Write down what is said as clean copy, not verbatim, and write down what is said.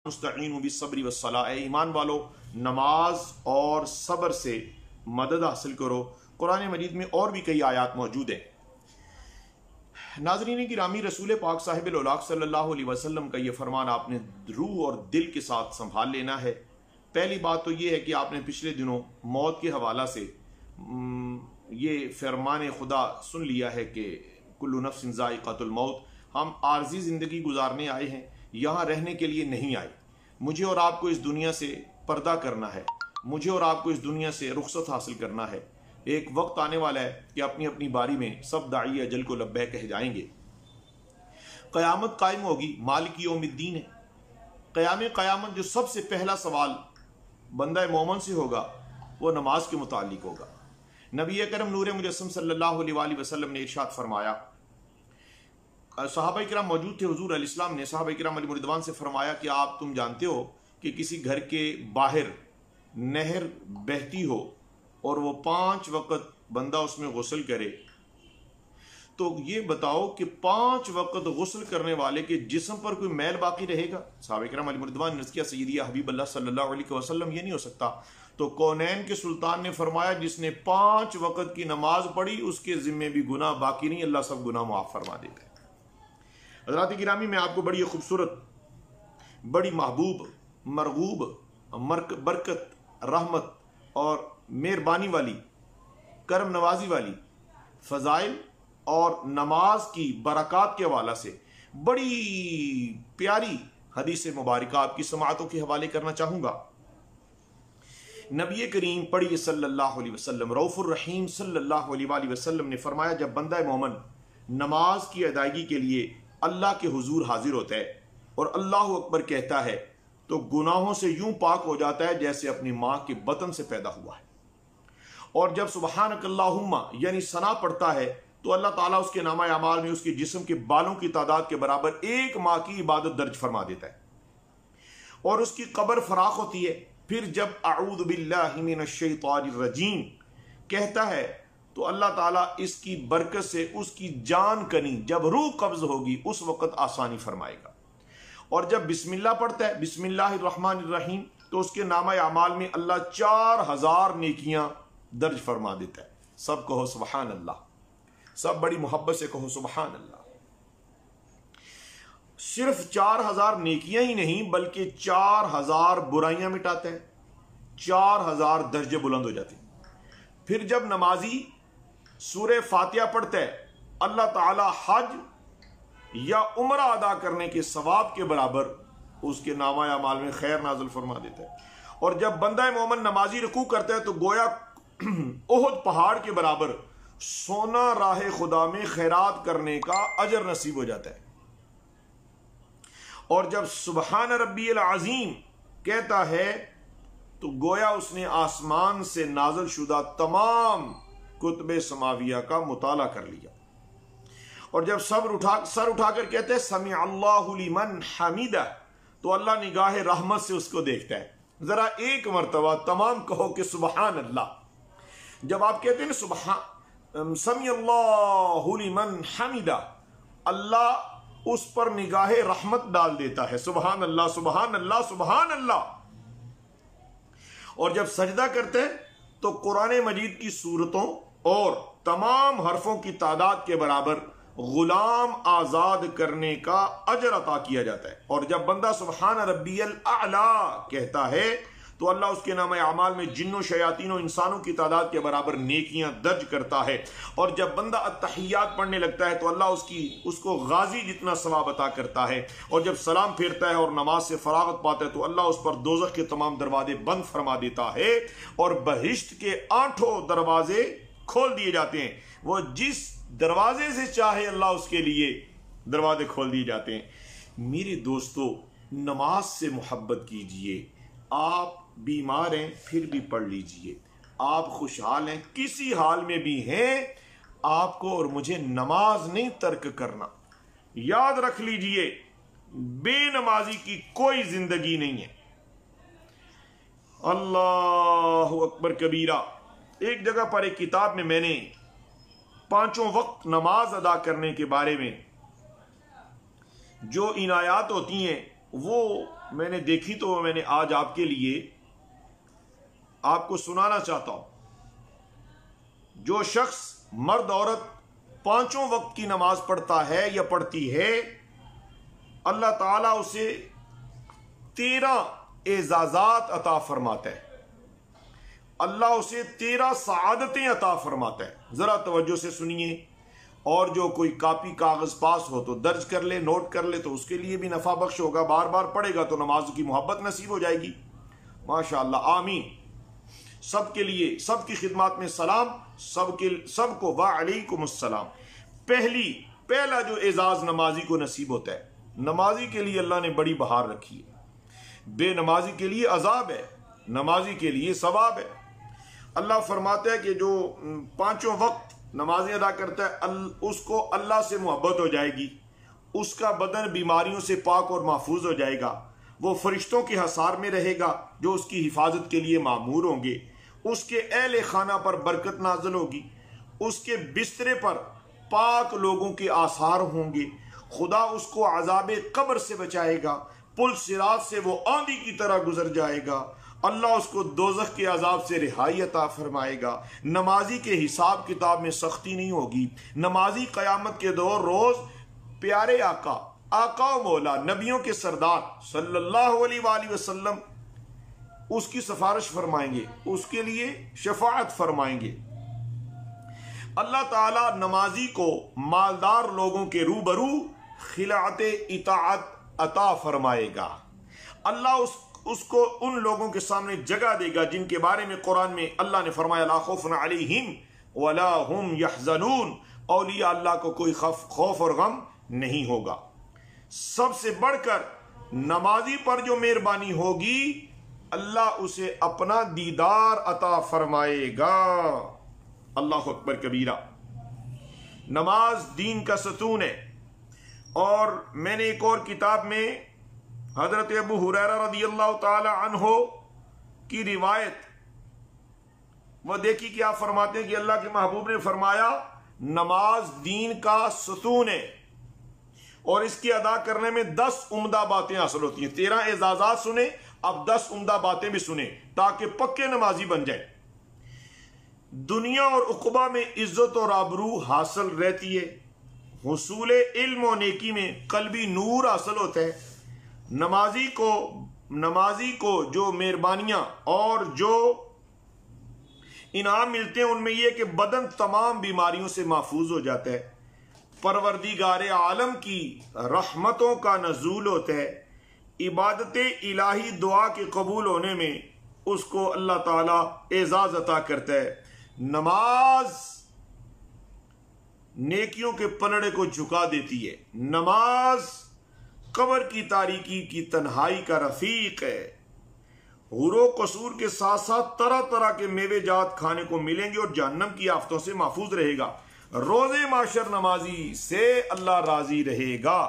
मुस्तईनु बिस्सब्रि वस्सलाह, ए ईमान वालो नमाज और सब्र से मदद हासिल करो। कुरान मजीद में और भी कई आयात मौजूद हैं। नाज़रीन गिरामी, रसूल पाक साहिबुल औलाक सल्लल्लाहु अलैहि वसल्लम का ये फरमान आपने रूह और दिल के साथ संभाल लेना है। पहली बात तो ये है कि आपने पिछले दिनों मौत के हवाला से ये फरमान खुदा सुन लिया है कि कुल्लु नफ्सिन ज़ाइक़तुल मौत, हम आर्जी ज़िंदगी गुजारने आए हैं, यहाँ रहने के लिए नहीं आए। मुझे और आपको इस दुनिया से पर्दा करना है, मुझे और आपको इस दुनिया से रुखसत हासिल करना है। एक वक्त आने वाला है कि अपनी अपनी बारी में सब दाई अजल को लब्बैक कह जाएंगे। क़यामत कायम होगी, मालिक यौमिद्दीन है। क़यामत जो सबसे पहला सवाल बंदा मोमन से होगा वो नमाज के मुतालिक होगा। नबी करम नूर मुजस्सम सल्लल्लाहु अलैहि वसल्लम ने इरशाद फरमाया, सहाबा किराम मौजूद थे, हुजूर अलैहिस्सलाम ने सहाबा किराम अली रिदवान से फरमाया कि आप तुम जानते हो कि किसी घर के बाहर नहर बहती हो और वो 5 वक्त बंदा उसमें गुस्ल करे, तो ये बताओ कि 5 वक्त गुस्ल करने वाले के जिस्म पर कोई मैल बाकी रहेगा? सहाबा किराम अली रिदवान ने किया, सय्यदिया हबीब अल्लाह सल्लल्लाहु अलैहि वसल्लम, ये नहीं हो सकता। तो कौनैन के सुल्तान ने फरमाया, जिसने 5 वक्त की नमाज पढ़ी उसके जिम्मे भी गुनाह बाकी नहीं, अल्लाह सब गुनाह माफ फरमा देता है। हज़रात गिरामी, मैं आपको बड़ी खूबसूरत, बड़ी महबूब, मरगूब, बरकत, रहमत और मेहरबानी वाली, करम नवाजी वाली फ़ज़ाइल और नमाज की बरक़ात के हवाला से बड़ी प्यारी हदीस मुबारक आपकी समाअतों के हवाले करना चाहूँगा। नबी करीम पढ़िए सल्लल्लाहु अलैहि वसल्लम, रऊफ़ुर रहीम सल्लल्लाहु अलैहि वसल्लम ने फरमाया, जब बंदा मोमन नमाज की अदायगी के लिए अल्लाह के हुजूर हाजिर होता है और अल्लाहु अकबर कहता है तो गुनाहों से यूं पाक हो जाता है जैसे अपनी माँ के बतन से पैदा हुआ है। और जब सुबहानकल्लाहुम्मा यानी सना पढ़ता है तो अल्लाह ताला उसके नामा अमाल में उसके जिस्म के बालों की तादाद के बराबर 1 माह की इबादत दर्ज फरमा देता है और उसकी कब्र फराख होती है। फिर जब अऊज़ु बिल्लाहि मिनश शैतानिर रजीम कहता है तो अल्लाह ताला इसकी बरकत से उसकी जान कनी जब रूह कब्ज होगी उस वक़्त आसानी फरमाएगा। और जब बिस्मिल्लाह पढ़ता है, बिस्मिल्लाहिर्रहमानिर्रहीम, तो उसके नामा अमाल में अल्लाह 4000 नेकियां दर्ज फरमा देता है। सब कहो सुबहान अल्लाह, सब बड़ी मोहब्बत से कहो सुबहान अल्लाह। सिर्फ 4000 नेकियां ही नहीं बल्कि 4000 बुराइयां मिटाता है, 4000 दर्जे बुलंद हो जाते हैं। फिर जब नमाजी सूरह फातिहा पढ़ता है, अल्लाह ताला हज या उम्रा अदा करने के सवाब के बराबर उसके नामा अमाल में खैर नाज़िल फरमा देता है। और जब बंदा मोमन नमाजी रुकू करता है तो गोया ओहद पहाड़ के बराबर सोना राह खुदा में खैरात करने का अजर नसीब हो जाता है। और जब सुबहान रब्बियल अज़ीम कहता है तो गोया उसने आसमान से नाज़िल शुदा तमाम कुतुब समाविया का मुताला कर लिया। और जब सर उठाकर कहते हैं समी अल्लाहु लिमन हमीदा, तो अल्लाह निगाह रहमत से उसको देखता है। जरा एक मरतबा तमाम कहो कि सुबहान अल्लाह। जब आप कहते हैं ना समी अल्लाहु लिमन हमीदा, अल्लाह उस पर निगाह रहमत डाल देता है। सुबहान अल्लाह, सुबहान अल्लाह, सुबहान अल्लाह। और जब सजदा करते हैं तो कुरान मजीद की सूरतों और तमाम हरफों की तादाद के बराबर गुलाम आजाद करने का अजर अता किया जाता है। और जब बंदा सुबहान रब्बियल आला कहता है तो अल्लाह उसके नाम अमाल में जिन्नों शयातीनों इंसानों की तादाद के बराबर नेकियां दर्ज करता है। और जब बंदा अत्तहियात पढ़ने लगता है तो अल्लाह उसको गाजी जितना सवाब अता करता है। और जब सलाम फेरता है और नमाज से फरागत पाता है तो अल्लाह उस पर दोज़ख के तमाम दरवाजे बंद फरमा देता है और बहिश्त के 8 दरवाजे खोल दिए जाते हैं। वो जिस दरवाजे से चाहे अल्लाह उसके लिए दरवाजे खोल दिए जाते हैं। मेरे दोस्तों, नमाज से मोहब्बत कीजिए। आप बीमार हैं फिर भी पढ़ लीजिए, आप खुशहाल हैं किसी हाल में भी हैं, आपको और मुझे नमाज नहीं तर्क करना। याद रख लीजिए, बेनमाजी की कोई जिंदगी नहीं है। अल्लाहु अकबर कबीरा। एक जगह पर एक किताब में मैंने 5 वक्त नमाज अदा करने के बारे में जो इनायात होती हैं वो میں نے دیکھی تو میں نے آج آپ کے لیے آپ کو سنانا چاہتا ہوں. جو شخص مرد عورت 5 وقت کی نماز پڑھتا ہے یا پڑھتی ہے، اللہ تعالیٰ اسے 13 اعزازات عطا فرماتا ہے. اللہ اسے 13 سعادتیں عطا فرماتا ہے. ذرا توجہ سے سنیے، اور جو کوئی کاپی کاغذ پاس ہو تو درج کر لے، نوٹ کر لے، تو اس کے لیے بھی نفع بخش ہوگا. بار بار پڑھے گا تو نماز کی محبت نصیب ہو جائے گی. ماشاءاللہ، آمین. سب کے لیے، سب کی خدمات میں سلام، سب کو وعلیکم السلام. پہلا جو اعزاز نمازی کو نصیب ہوتا ہے، نمازی کے لیے اللہ نے بڑی بہار رکھی ہے. بے نمازی کے لیے عذاب ہے، نمازی کے لیے ثواب ہے. اللہ فرماتا ہے کہ جو 5 وقت نمازیں ادا کرتا ہے، اس کو اللہ سے محبت ہو جائے گی، اس کا بدن بیماریوں سے پاک اور محفوظ ہو جائے گا، وہ فرشتوں کے حصار میں رہے گا جو اس کی حفاظت کے لیے مامور ہوں گے، اس کے اہل خانہ پر برکت نازل ہوگی، اس کے بسترے پر پاک لوگوں کے آثار ہوں گے، خدا اس کو عذاب قبر سے بچائے گا، پل صراط سے وہ آندھی کی طرح گزر جائے گا، اللہ اس کو دوزخ کے عذاب سے رہائی عطا فرمائے گا. نمازی کے حساب کتاب میں سختی نہیں ہوگی. نمازی قیامت کے روز پیارے آقا و مولا، نبیوں کے سردار صلی اللہ علیہ وآلہ وسلم اس کی سفارش فرمائیں گے، اس کے لیے شفاعت فرمائیں گے. اللہ تعالی نمازی کو مالدار لوگوں کے روبرو خلعت اطاعت عطا فرمائے گا. اللہ اس کو ان لوگوں کے سامنے جگہ دے گا جن کے بارے میں قرآن میں اللہ نے فرمایا لا خوف علیہم ولا هم يحزنون. اولیاء اللہ کو کوئی خوف اور غم نہیں ہوگا. سب سے بڑھ کر نمازی پر جو مہربانی ہوگی، اللہ اسے اپنا دیدار عطا فرمائے گا. اللہ اکبر کبیرہ. نماز دین کا ستون ہے. اور میں نے ایک اور کتاب میں حضرت ابو ہریرہ رضی اللہ تعالی عنہ کی روایت وہ دیکھی کہ آپ فرماتے ہیں کہ اللہ کے محبوب نے فرمایا نماز دین کا ستون ہے، اور اس کی ادا کرنے میں 10 عمدہ باتیں حاصل ہوتی ہیں. 13 اعزازات سنیں، اب 10 عمدہ باتیں بھی سنیں تاکہ پکے نمازی بن جائیں. دنیا اور عقبہ میں عزت اور آبرو حاصل رہتی ہے. حصول علم و نیکی میں قلبی نور حاصل ہوتا ہے. نمازی کو جو مہربانیاں اور جو انعام ملتے ہیں ان میں یہ کہ بدن تمام بیماریوں سے محفوظ ہو جاتا ہے، پروردگار عالم کی رحمتوں کا نزول ہوتا ہے، عبادت الہی دعا کے قبول ہونے میں اس کو اللہ تعالی اعزاز عطا کرتا ہے. نماز نیکیوں کے پلڑے کو جھکا دیتی ہے. نماز قبر کی تاریکی کی تنہائی کا رفیق ہے. حور و قصور کے ساتھ ساتھ طرح طرح کے میوے جات کھانے کو ملیں گے اور جہنم کی آفتوں سے محفوظ رہے گا. روز محشر نمازی سے اللہ راضی رہے گا.